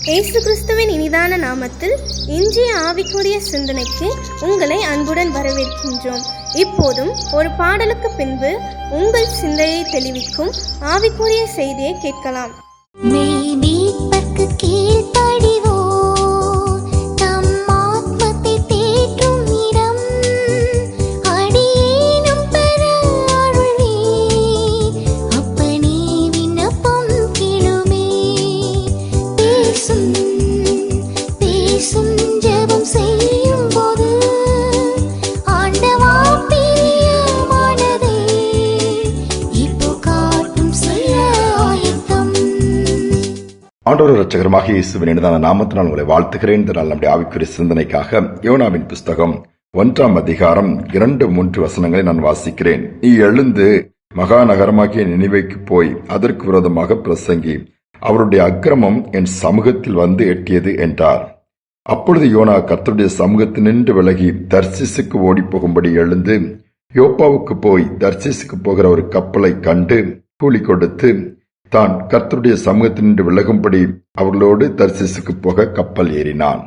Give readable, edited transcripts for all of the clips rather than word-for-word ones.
இயேசு கிறிஸ்துவின் இனிதான நாமத்தில் இன்றைய ஆவிக்குரிய சிந்தனைக்கு உங்களை அன்புடன் வரவேற்கின்றோம். இப்போதும் ஒரு பாடலுக்கு பின்பு உங்கள் சிந்தையை தெளிவிக்கும் ஆவிக்குரிய செய்தியை கேட்கலாம். ஆண்டவர் இரட்சகருமாக இயேசுவின் இனிதான நாமத்தினால் உங்களை வாழ்த்துகிறேன். இந்த நாள் நம்முடைய ஆவிக்குரிய சிந்தனைக்காக யோனாவின் புஸ்தகம் 1 அதிகாரம் 2-3 வசனங்களை நான் வாசிக்கிறேன். நீ எழுந்து மகாநகரமாகிய நினிவேக்கு போய் அதற்கு விரோதமாக பிரசங்கி, அவருடைய அக்கிரமம் என் சமூகத்தில் வந்து எட்டியது என்றார். அப்பொழுது யோனா கர்த்தருடைய சமூகத்தினின்று விலகி தர்சீசுக்கு ஓடி போகும்படி எழுந்து யோப்பாவுக்கு போய் தர்சீசுக்கு போகிற ஒரு கப்பலை கண்டு கூலி கொடுத்து தான் கர்த்தருடைய சமூகத்தினின்று விலகும்படி அவர்களோடு தர்சீசுக்கு போக கப்பல் ஏறினான்.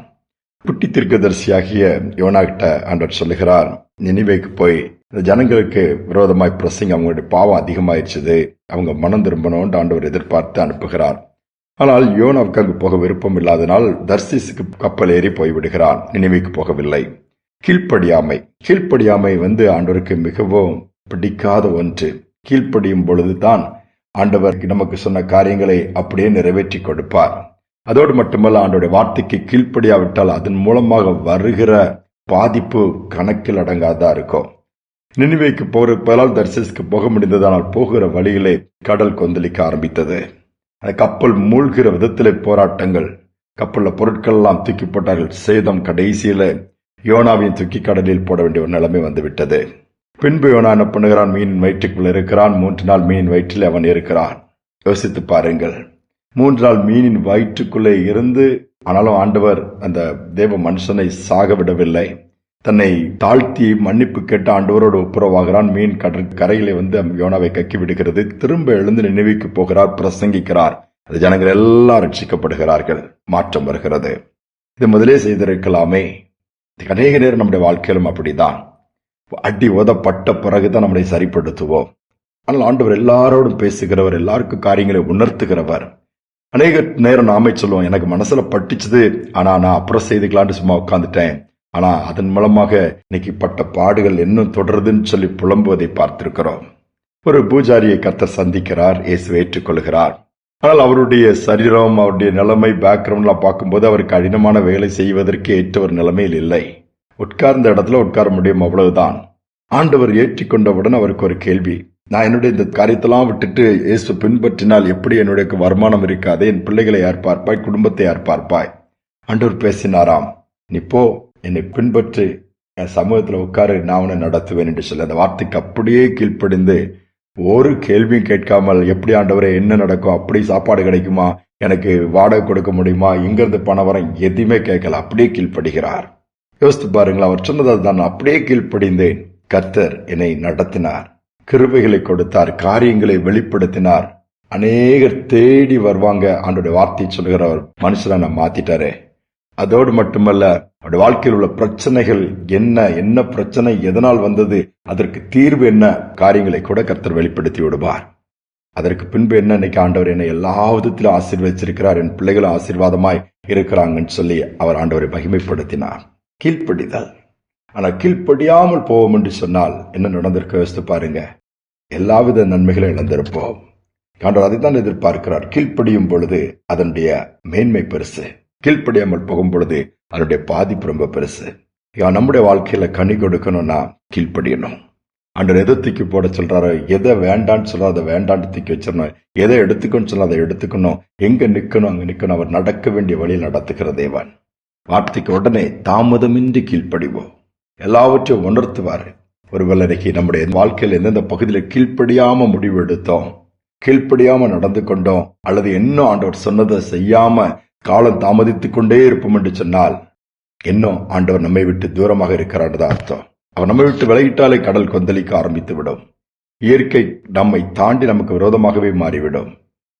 குட்டி தீர்க்கதரிசியாகிய யோனா கிட்ட ஆண்டவர் சொல்லுகிறார், நினிவேக்கு போய் இந்த ஜனங்களுக்கு விரோதமாய் பிரசங்க, அவங்களுடைய பாவம் அதிகமாயிருச்சது, அவங்க மனம் திரும்பணும்னு ஆண்டவர் எதிர்பார்த்து அனுப்புகிறார். ஆனால் யோனாவுக்கு அங்கு போக விருப்பம் இல்லாதனால் தர்சீசுக்கு கப்பல் ஏறி போய்விடுகிறான். நினிவேக்கு போகவில்லை. கீழ்ப்படியாமை ஆண்டவருக்கு மிகவும் பிடிக்காத ஒன்று. கீழ்ப்படியும் பொழுதுதான் ஆண்டவர் நமக்கு சொன்ன காரியங்களை அப்படியே நிறைவேற்றி கொடுப்பார். அதோடு மட்டுமல்ல, ஆண்டவருடைய வார்த்தைக்கு கீழ்ப்படியாவிட்டால் அதன் மூலமாக வருகிற பாதிப்பு கணக்கில் அடங்காதா இருக்கும். நினிவேக்கு போகிறதால் தர்சீசுக்கு போக முடிந்ததானால் போகிற வழியிலே கடல் கொந்தளிக்க ஆரம்பித்தது. அந்த கப்பல் மூழ்கிற விதத்திலே போராட்டங்கள், கப்பல்ல பொருட்கள் எல்லாம் தூக்கி போட்டார்கள். சேதம். கடைசியில யோனாவையும் தூக்கி கடலில் போட வேண்டிய ஒரு நிலைமை வந்துவிட்டது. பின்பு யோனா என்ன பண்ணுகிறான்? மீனின் வயிற்றுக்குள்ள இருக்கிறான். 3 நாள் மீனின் வயிற்றில் அவன் இருக்கிறான். யோசித்து பாருங்கள், 3 நாள் மீனின் வயிற்றுக்குள்ளே இருந்து, ஆனாலும் ஆண்டவர் அந்த தேவ மனுஷனை சாக விடவில்லை. தன்னை தாழ்த்தி மன்னிப்பு கேட்டு ஆண்டவரோடு ஒப்புரவாகிறான். மீன் கரையிலே யோனாவை கக்கி விடுகிறது. திரும்ப எழுந்து நினைவுக்கு போகிறார், பிரசங்கிக்கிறார். அது ஜனங்கள் எல்லாம் ரட்சிக்கப்படுகிறார்கள். மாற்றம் வருகிறது. இது முதலே செய்திருக்கலாமே. அநேக நேரம் நம்முடைய வாழ்க்கையிலும் அப்படிதான். அடி ஓதப்பட்ட பிறகுதான் நம்மளை சரிப்படுத்துவோம். ஆனால் ஆண்டவர் எல்லாரோடும் பேசுகிறவர், எல்லாருக்கும் காரியங்களை உணர்த்துகிறவர். அநேக நேரம் நாமே சொல்லுவோம், எனக்கு மனசுல பட்டுச்சுது, ஆனா நான் அப்புறம் செய்துக்கலான்னு சும்மா உட்காந்துட்டேன், ஆனா அதன் மூலமாக இன்னைக்கு பட்ட பாடுகள் இன்னும் தொடருதுன்னு சொல்லி புலம்புவதை பார்த்திருக்கிறோம். ஒரு பூஜாரியை கர்த்தர் சந்திக்கிறார், இயேசு ஏற்றுக்கொள்கிறார். ஆனால் அவருடைய சரீரம், அவருடைய நிலைமை, பேக்ரவுண்ட் எல்லாம் பார்க்கும்போது அவர் கடினமான வேலை செய்வதற்கு ஏற்ற ஒரு நிலைமையில் இல்லை. உட்கார்ந்த இடத்துல உட்கார முடியும், அவ்வளவுதான். ஆண்டவர் ஏற்றிக்கொண்டவுடன் அவருக்கு ஒரு கேள்வி, நான் என்னுடைய இந்த காரியத்தெல்லாம் விட்டுட்டு இயேசு பின்பற்றினால் எப்படி என்னுடைய வருமானம் இருக்காது, என் பிள்ளைகளை யார் பார்ப்பாய், குடும்பத்தை யார் பார்ப்பாய்? ஆண்டவர் பேசினாராம், நீ போ, என்னை பின்பற்றி என் சமூகத்துல உட்காரு, நான் உன்னை நடத்துவேன் என்று சொல்லி அந்த வார்த்தைக்கு அப்படியே கீழ்ப்படிந்து ஒரு கேள்வியும் கேட்காமல், எப்படி ஆண்டவரே என்ன நடக்கும், அப்படி சாப்பாடு கிடைக்குமா, எனக்கு வாடகை கொடுக்க முடியுமா, இங்கிருந்து பணம் வர, எதுவுமே கேட்கல, அப்படியே கீழ்ப்படுகிறார். யோசித்து பாருங்களா, அவர் சொன்னதால் தான் அப்படியே கீழ்ப்படிந்தேன். கர்த்தர் என்னை நடத்தினார், கிருபைகளை கொடுத்தார், காரியங்களை வெளிப்படுத்தினார். அநேகர் தேடி வருவாங்க. ஆண்டோட வார்த்தை சொல்லுகிறவர் மனுஷனை நான் மாத்திட்டாரே. அதோடு மட்டுமல்ல, அவருடைய வாழ்க்கையில் உள்ள பிரச்சனைகள் என்ன பிரச்சனை, எதனால் வந்தது, அதற்கு தீர்வு என்ன, காரியங்களை கூட கர்த்தர் வெளிப்படுத்தி விடுவார். அதற்கு பின்பு என்ன, இன்னைக்கு ஆண்டவர் என்னை எல்லா விதத்திலும் ஆசீர்வதிச்சிருக்கிறார், என் பிள்ளைகளும் ஆசீர்வாதமாய் இருக்கிறாங்கன்னு சொல்லி அவர் ஆண்டவரை மகிமைப்படுத்தினார். கீழ்ப்படிதல். ஆனா கீழ்ப்படியாமல் போவோம் என்று சொன்னால் என்ன நடந்திருக்க யோசித்து பாருங்க. எல்லாவித நன்மைகளை இழந்திருப்போம். ஆண்டவர் அதைத்தான் எதிர்பார்க்கிறார். கீழ்ப்படியும் பொழுது அதனுடைய மேன்மை பெருசு, கீழ்ப்படியாமல் போகும் பொழுது அதனுடைய பாதிப்பு ரொம்ப பெருசு. நம்முடைய வாழ்க்கையில கனி கொடுக்கணும்னா கீழ்ப்படியணும். ஆண்டவர் எதை தூக்கி போட சொல்றாரோ, எதை வேண்டான்னு சொல்றோ அதை வேண்டான்னு தூக்கி வச்சிடணும், எதை எடுத்துக்கணும்னு சொல்ல அதை எடுத்துக்கணும், எங்க நிக்கணும் அங்க நிக்கணும். அவர் நடக்க வேண்டிய வழியில் நடத்துகிற தேவன். வார்த்தைக்கு உடனே தாமதமின்றி கீழ்ப்படிவோம். எல்லாவற்றையும் உணர்த்துவாரு. ஒருவேளை நம்முடைய வாழ்க்கையில் எந்தெந்த பகுதியில் கீழ்ப்படியாம முடிவு எடுத்தோம், கீழ்ப்படியாம நடந்து கொண்டோம், அல்லது இன்னும் ஆண்டவர் சொன்னதை செய்யாம காலம் தாமதித்துக் கொண்டே இருப்போம் என்று சொன்னால் இன்னும் ஆண்டவர் நம்மை விட்டு தூரமாக இருக்கிறார் அர்த்தம். அவர் நம்மை விட்டு விலகிட்டாலே கடல் கொந்தளிக்க ஆரம்பித்து விடும். இயற்கை நம்மை தாண்டி நமக்கு விரோதமாகவே மாறிவிடும்.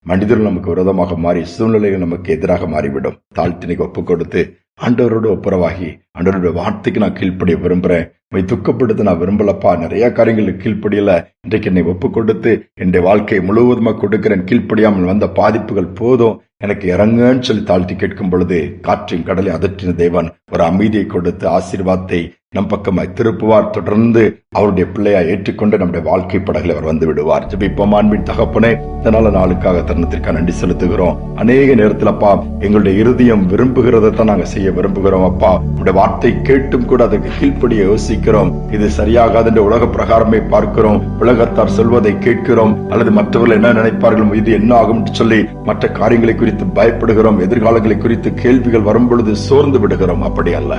மனிதர்கள் நமக்கு விரோதமாக மாறி சூழ்நிலைகள் நமக்கு எதிராக மாறிவிடும். தாழ்த்தினைக்கு ஒப்பு கொடுத்து ஆண்டவரோடு ஒப்புரவாகி ஆண்டவருடைய வார்த்தைக்கு நான் கீழ்ப்படிய விரும்புறேன், துக்கப்படுத்த நான் விரும்பலப்பா, நிறைய காரியங்களுக்கு கீழ்ப்படியல, இன்றைக்கு என்னை ஒப்பு கொடுத்து என்னுடைய வாழ்க்கையை முழுவதுமாக கொடுக்கிறேன், கீழ்ப்படியாமல் வந்த பாதிப்புகள் போதும், எனக்கு இறங்குன்னு சொல்லி தாழ்த்தி கேட்கும் பொழுது காற்றின் கடலை அதற்றின தேவன் ஒரு அமைதியை கொடுத்து ஆசீர்வாதத்தை நம் பக்கமாய் திருப்புவார். தொடர்ந்து அவருடைய பிள்ளையா ஏற்றுக்கொண்டு நம்முடைய வாழ்க்கை படகளை அவர் வந்து விடுவார். ஜெபிப்போம். அன்பின் தகப்பனே, இதனால நாளுக்காக தருணத்திற்காக நன்றி செலுத்துகிறோம். அநேக நேரத்தில் அப்பா எங்களுடைய இருதயம் விரும்புகிறதான் நாங்க செய்ய விரும்புகிறோம். அப்பா உடைய வார்த்தை கேட்டும் கூட அதற்கு கீழ்ப்படிய யோசிக்கிறோம். இது சரியாகாது என்று உலக பிரகாரமே பார்க்கிறோம், உலகத்தார் சொல்வதை கேட்கிறோம், அல்லது மற்றவர்கள் என்ன நினைப்பார்கள், இது என்ன ஆகும் சொல்லி மற்ற காரியங்களை குறித்து பயப்படுகிறோம். எதிர்காலங்களை குறித்து கேள்விகள் வரும் பொழுது சோர்ந்து விடுகிறோம். அப்படி அல்ல,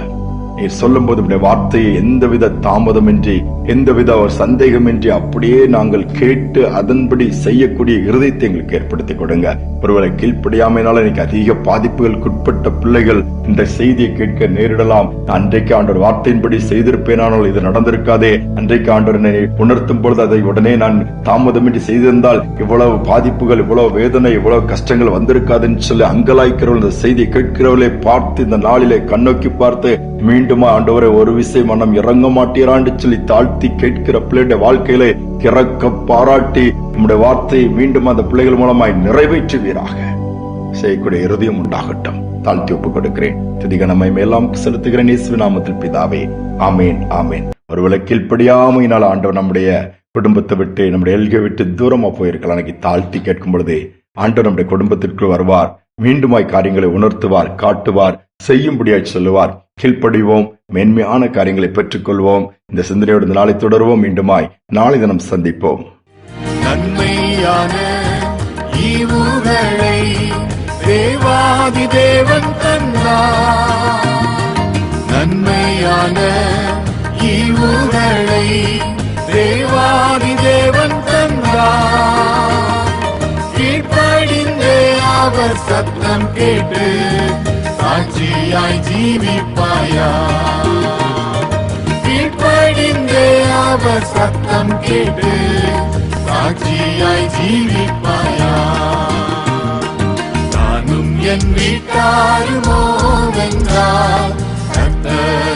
நீர் சொல்லும் போது வார்த்தையை எந்தவித தாமதமின்றி எந்தவித ஒரு சந்தேகமின்றி அப்படியே நாங்கள் கேட்டு அதன்படி செய்யக்கூடிய இருதயத்தை எங்களுக்கு ஏற்படுத்தி கொடுங்க. ஒருவேளை கீழ்ப்படியாமையினால இன்னைக்கு அதிக பாதிப்புகளுக்கு உட்பட்ட பிள்ளைகள் இந்த செய்தியை கேட்க நேரிடலாம். அன்றைக்கு ஆண்டவர் வார்த்தையின்படி செய்திருப்பேனானால் இது நடந்திருக்காதே, அன்றைக்கு ஆண்டவர் என்னை உணர்த்தும் பொழுது அதை உடனே நான் தாமதமின்றி செய்திருந்தால் இவ்வளவு பாதிப்புகள், இவ்வளவு வேதனை, இவ்வளவு கஷ்டங்கள் வந்திருக்காதுன்னு சொல்லி அங்கலாய்க்கிறவர்கள் இந்த செய்தியை கேட்கிறவர்களை பார்த்து இந்த நாளிலே கண்ணோக்கி பார்த்து மீண்டுமா ஆண்டவரை ஒரு விஷயம் மனம் இறங்க மாட்டீரான்னு சொல்லி தாழ்த்தி கேட்கிற பிள்ளைடைய வாழ்க்கையிலே இறக்க பாராட்டி நம்முடைய வார்த்தையை மீண்டும் அந்த பிள்ளைகள் மூலமாய் நிறைவேற்றுவீராக. செய்யக்கூடிய இருதயம் உண்டாகட்டும். தாழ்த்தி ஒப்புக் கொடுக்கிறேன். துதிக நம்மை மேலாம் செலுத்துகிறேன் இயேசுவின் நாமத்தில் பிதாவே, ஆமேன் ஆமேன். ஒருவேளை கீழ்ப்படியாமையினால் ஆண்டவர் நம்முடைய குடும்பத்தை விட்டு நம்முடைய எல்கை விட்டு தூரமா போயிருக்கலாம். அன்னைக்கு தாழ்த்தி கேட்கும் பொழுது ஆண்டவர் நம்முடைய குடும்பத்திற்குள் வருவார், மீண்டுமாய் காரியங்களை உணர்த்துவார், காட்டுவார், செய்யும்படியாய் சொல்லுவார். கீழ்ப்படிவோம், மேன்மையான காரியங்களை பெற்றுக்கொள்வோம். இந்த சிந்தனையோடு நாளை தொடர்வோம். மீண்டுமாய் நாளை தினம் சந்திப்போம். நன்மையான ஈவுகளை தேவாதி தேவன் தந்தார், நன்மையான ஈவுகளை தேவாதி தேவன் தந்தார். கீழ்ப்படிந்தே அவர் சத்தம் கேட்டு சாட்சியாய் ஜீவிப்பாயா, கீழ்ப்படிந்தே அவர் சத்தம் கேட்டு சாட்சியாய் ஜீவிப்பாயா. நானும் என் வீட்டாருமோ வென்றால் கர்த்தர்